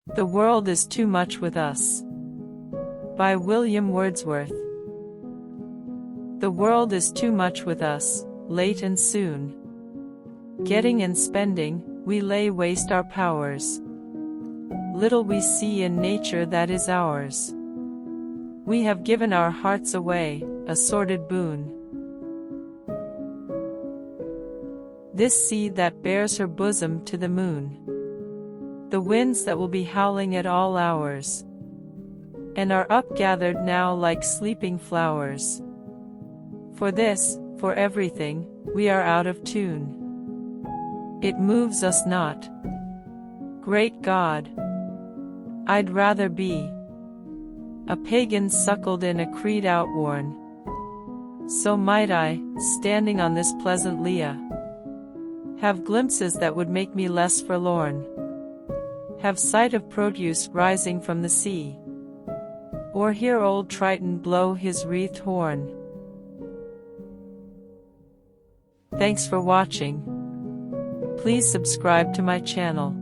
The world is too much with us. By William Wordsworth. The world is too much with us, late and soon. Getting and spending, we lay waste our powers. Little we see in nature that is ours. We have given our hearts away, a sordid boon. This sea that bears her bosom to the moon. The winds that will be howling at all hours, and are upgathered now like sleeping flowers. For this, for everything, we are out of tune. It moves us not. Great God! I'd rather be a pagan suckled in a creed outworn. So might I, standing on this pleasant lea, have glimpses that would make me less forlorn. Have sight of produce rising from the sea, or hear old Triton blow his wreathed horn. Thanks for watching. Please subscribe to my channel.